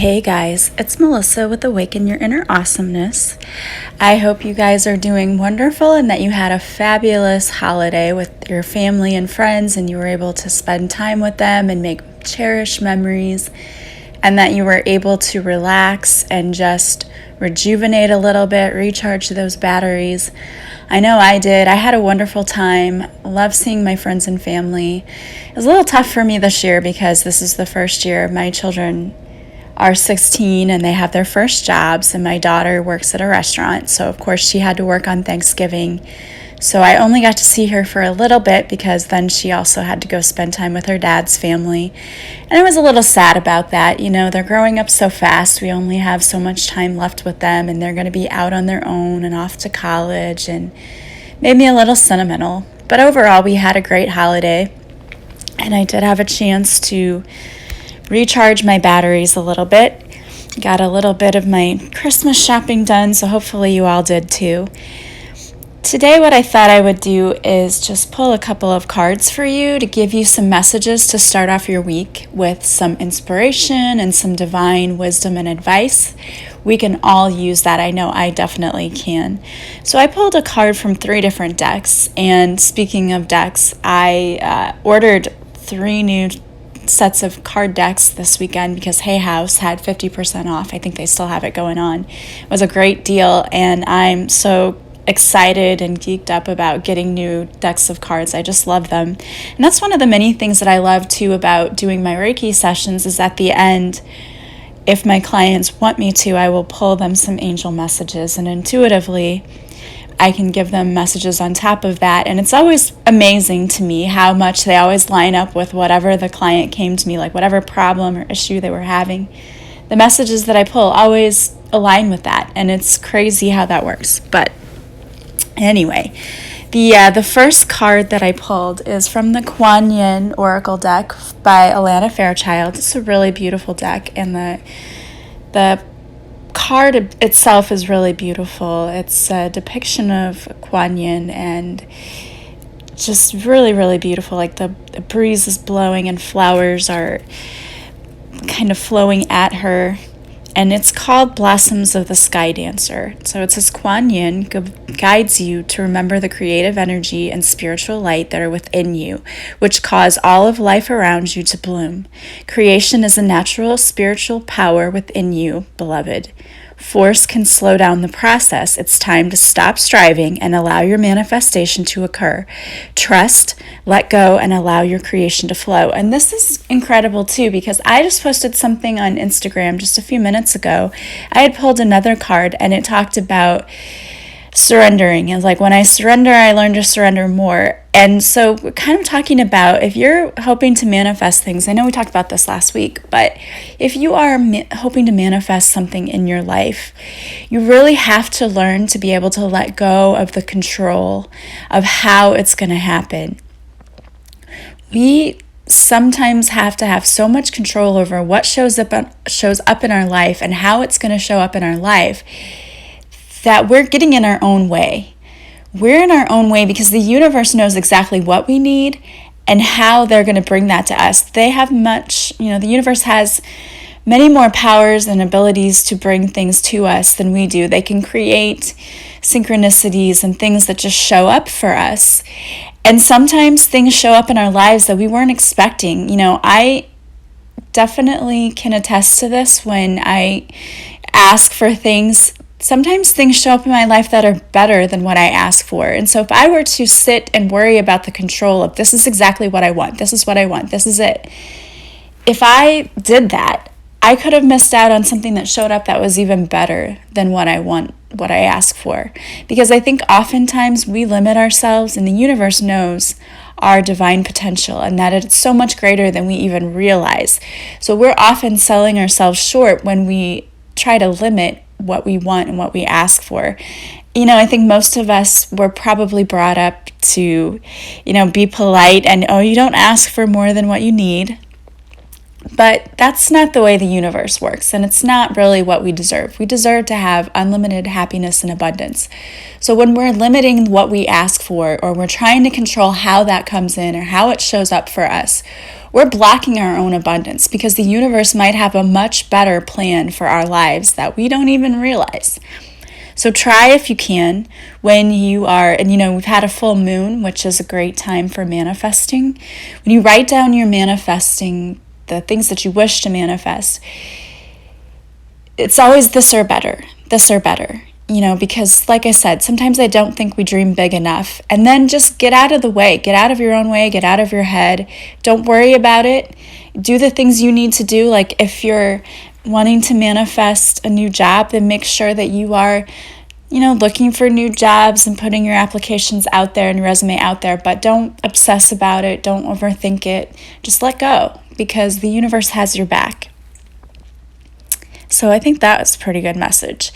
Hey guys, it's Melissa with Awaken Your Inner Awesomeness. I hope you guys are doing wonderful and that you had a fabulous holiday with your family and friends and you were able to spend time with them and make cherished memories, and that you were able to relax and just rejuvenate a little bit, recharge those batteries. I know I did. I had a wonderful time. Love seeing my friends and family. It was a little tough for me this year because this is the first year my children are 16 and they have their first jobs, and my daughter works at a restaurant, so of course she had to work on Thanksgiving. So I only got to see her for a little bit because then she also had to go spend time with her dad's family. And I was a little sad about that. You know, they're growing up so fast. We only have so much time left with them, and they're going to be out on their own and off to college, and made me a little sentimental. But overall, we had a great holiday, and I did have a chance to recharge my batteries a little bit. Got a little bit of my Christmas shopping done, so hopefully you all did too. Today what I thought I would do is just pull a couple of cards for you to give you some messages to start off your week with some inspiration and some divine wisdom and advice. We can all use that. I know I definitely can. So I pulled a card from 3 different decks, and speaking of decks, I ordered 3 new sets of card decks this weekend because Hay House had 50% off. I think they still have it going on. It was a great deal, and I'm so excited and geeked up about getting new decks of cards. I just love them. And that's one of the many things that I love too about doing my Reiki sessions is at the end, if my clients want me to, I will pull them some angel messages, and intuitively I can give them messages on top of that. And it's always amazing to me how much they always line up with whatever the client came to me, like whatever problem or issue they were having. The messages that I pull always align with that, and it's crazy how that works. But anyway, the first card that I pulled is from the Kuan Yin Oracle deck by Alana Fairchild. It's a really beautiful deck, and the card itself is really beautiful. It's a depiction of Kuan Yin and just really, really beautiful. Like the breeze is blowing and flowers are kind of flowing at her. And it's called Blossoms of the Sky Dancer. So it says Kuan Yin guides you to remember the creative energy and spiritual light that are within you, which cause all of life around you to bloom. Creation is a natural spiritual power within you, beloved. Force can slow down the process. It's time to stop striving and allow your manifestation to occur. Trust, let go, and allow your creation to flow. And this is incredible too, because I just posted something on Instagram just a few minutes ago. I had pulled another card and it talked about surrendering. It was like, when I surrender, I learn to surrender more. And so we're kind of talking about, if you're hoping to manifest things, I know we talked about this last week, but if you are hoping to manifest something in your life, you really have to learn to be able to let go of the control of how it's going to happen. We sometimes have to have so much control over what shows up in our life and how it's going to show up in our life that we're getting in our own way. We're in our own way because the universe knows exactly what we need and how they're going to bring that to us. They have the universe has many more powers and abilities to bring things to us than we do. They can create synchronicities and things that just show up for us. And sometimes things show up in our lives that we weren't expecting. You know, I definitely can attest to this when I ask for things. Sometimes things show up in my life that are better than what I ask for. And so if I were to sit and worry about the control of this is exactly what I want, this is what I want, this is it. If I did that, I could have missed out on something that showed up that was even better than what I want, what I ask for. Because I think oftentimes we limit ourselves, and the universe knows our divine potential and that it's so much greater than we even realize. So we're often selling ourselves short when we try to limit what we want and what we ask for. You know, I think most of us were probably brought up to, be polite and, you don't ask for more than what you need. But that's not the way the universe works, and it's not really what we deserve. We deserve to have unlimited happiness and abundance. So when we're limiting what we ask for, or we're trying to control how that comes in or how it shows up for us, we're blocking our own abundance, because the universe might have a much better plan for our lives that we don't even realize. So try, if you can, when you are, and we've had a full moon, which is a great time for manifesting. When you write down your manifesting, the things that you wish to manifest, it's always this or better, because like I said, sometimes I don't think we dream big enough. And then just get out of the way, get out of your own way, get out of your head. Don't worry about it. Do the things you need to do. Like if you're wanting to manifest a new job, then make sure that you are looking for new jobs and putting your applications out there and your resume out there, but don't obsess about it. Don't overthink it. Just let go, because the universe has your back. So I think that was a pretty good message.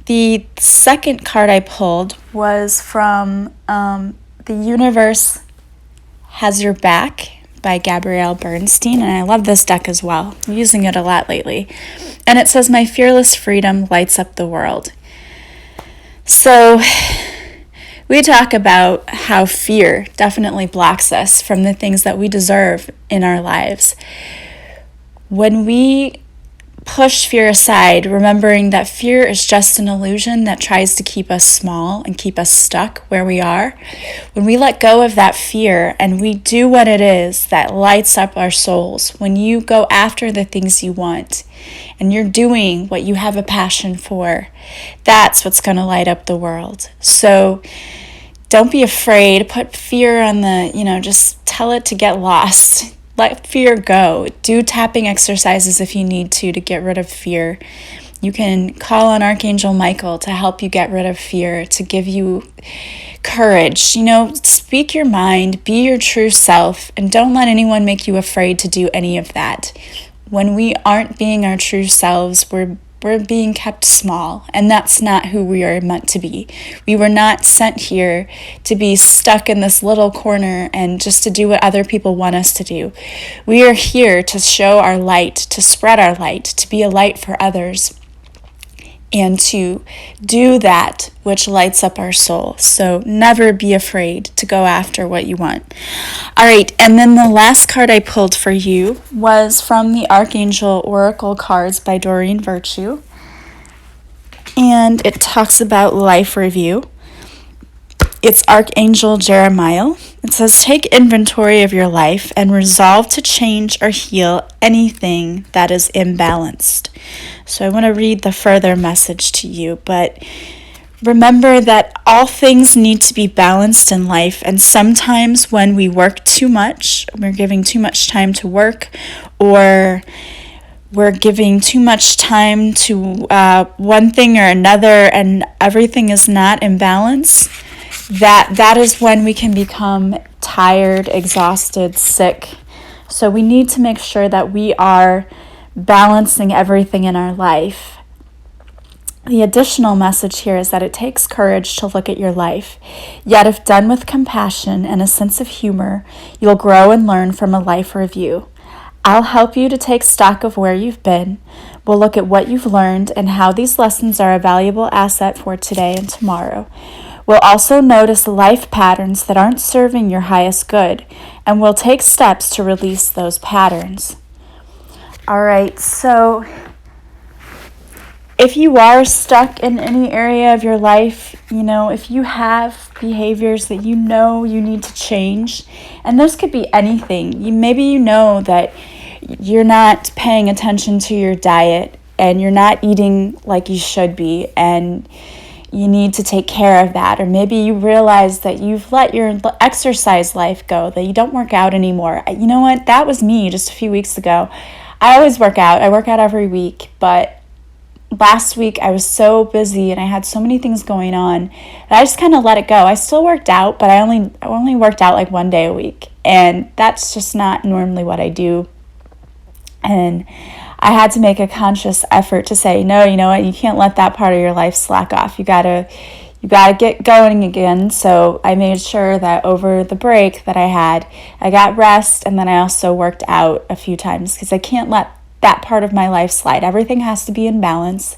The second card I pulled was from The Universe Has Your Back by Gabrielle Bernstein, and I love this deck as well. I'm using it a lot lately. And it says, "My fearless freedom lights up the world." So we talk about how fear definitely blocks us from the things that we deserve in our lives. When we push fear aside, remembering that fear is just an illusion that tries to keep us small and keep us stuck where we are, when we let go of that fear and we do what it is that lights up our souls, when you go after the things you want and you're doing what you have a passion for, that's what's going to light up the world. So don't be afraid. Put fear on just tell it to get lost. Let fear go. Do tapping exercises if you need to get rid of fear. You can call on Archangel Michael to help you get rid of fear, to give you courage. Speak your mind, be your true self, and don't let anyone make you afraid to do any of that. When we aren't being our true selves, we're being kept small, and that's not who we are meant to be. We were not sent here to be stuck in this little corner and just to do what other people want us to do. We are here to show our light, to spread our light, to be a light for others, and to do that which lights up our soul. So never be afraid to go after what you want. All right, and then the last card I pulled for you was from the Archangel Oracle cards by Doreen Virtue. And it talks about life review. It's Archangel Jeremiah. It says, "Take inventory of your life and resolve to change or heal anything that is imbalanced." So I want to read the further message to you, but remember that all things need to be balanced in life, and sometimes when we work too much, we're giving too much time to work, or we're giving too much time to one thing or another, and everything is not in balance, that is when we can become tired, exhausted, sick. So we need to make sure that we are balancing everything in our life. The additional message here is that it takes courage to look at your life. Yet if done with compassion and a sense of humor, you'll grow and learn from a life review. I'll help you to take stock of where you've been. We'll look at what you've learned and how these lessons are a valuable asset for today and tomorrow. We'll also notice life patterns that aren't serving your highest good, and we'll take steps to release those patterns. All right, so if you are stuck in any area of your life, if you have behaviors that you need to change, and those could be anything. Maybe you know that you're not paying attention to your diet and you're not eating like you should be, and you need to take care of that. Or maybe you realize that you've let your exercise life go, that you don't work out anymore. You know what? That was me just a few weeks ago. I always work out. I work out every week, but last week I was so busy and I had so many things going on that I just kind of let it go. I still worked out, but I only worked out like one day a week, and that's just not normally what I do. And I had to make a conscious effort to say, no, you know what, you can't let that part of your life slack off. You gotta you got to get going again. So I made sure that over the break that I got rest, and then I also worked out a few times because I can't let that part of my life slide. Everything has to be in balance.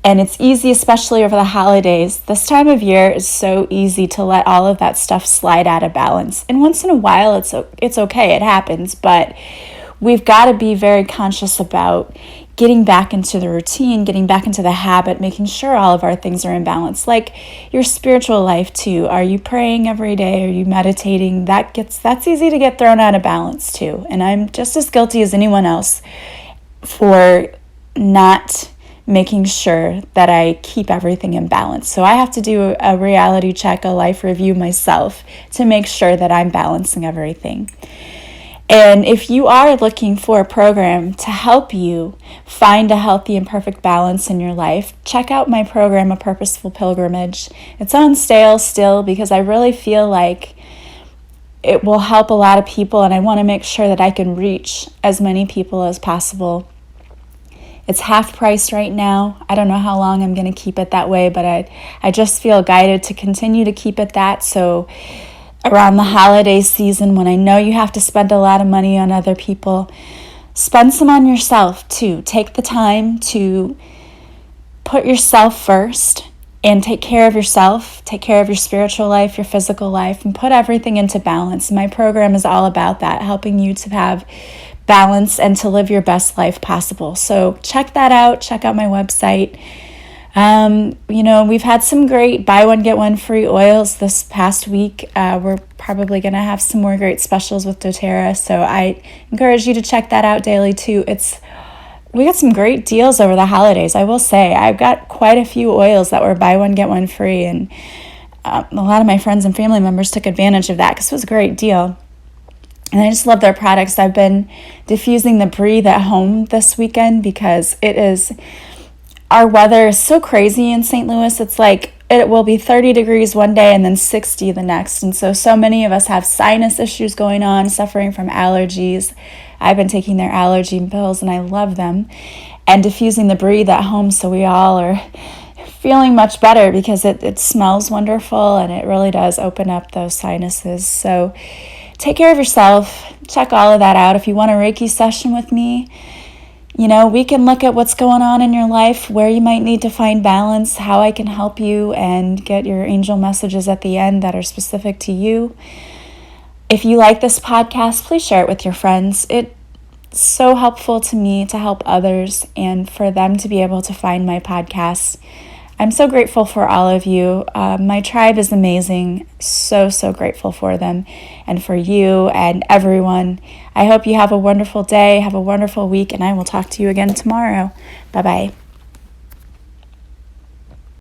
And it's easy, especially over the holidays. This time of year is so easy to let all of that stuff slide out of balance. And once in a while, it's okay, it happens. But we've got to be very conscious about getting back into the routine, getting back into the habit, making sure all of our things are in balance. Like your spiritual life too. Are you praying every day? Are you meditating? That's easy to get thrown out of balance too. And I'm just as guilty as anyone else for not making sure that I keep everything in balance. So I have to do a reality check, a life review myself to make sure that I'm balancing everything. And if you are looking for a program to help you find a healthy and perfect balance in your life, check out my program, A Purposeful Pilgrimage. It's on sale still because I really feel like it will help a lot of people, and I want to make sure that I can reach as many people as possible. It's half price right now. I don't know how long I'm going to keep it that way, but I just feel guided to continue to keep it that. So around the holiday season, when I know you have to spend a lot of money on other people, spend some on yourself too. Take the time to put yourself first and take care of yourself, take care of your spiritual life, your physical life, and put everything into balance. My program is all about that, helping you to have balance and to live your best life possible. So check that out. Check out my website. We've had some great buy one, get one free oils this past week. We're probably going to have some more great specials with doTERRA. So I encourage you to check that out daily too. We got some great deals over the holidays. I will say I've got quite a few oils that were buy one, get one free. And a lot of my friends and family members took advantage of that because it was a great deal. And I just love their products. I've been diffusing the Breathe at home this weekend because our weather is so crazy in St. Louis. It's like it will be 30 degrees one day and then 60 the next. And so many of us have sinus issues going on, suffering from allergies. I've been taking their allergy pills and I love them. And diffusing the Breathe at home so we all are feeling much better because it smells wonderful and it really does open up those sinuses. So take care of yourself. Check all of that out. If you want a Reiki session with me, we can look at what's going on in your life, where you might need to find balance, how I can help you, and get your angel messages at the end that are specific to you. If you like this podcast, please share it with your friends. It's so helpful to me to help others and for them to be able to find my podcast. I'm so grateful for all of you. My tribe is amazing. So grateful for them and for you and everyone. I hope you have a wonderful day, have a wonderful week, and I will talk to you again tomorrow. Bye-bye.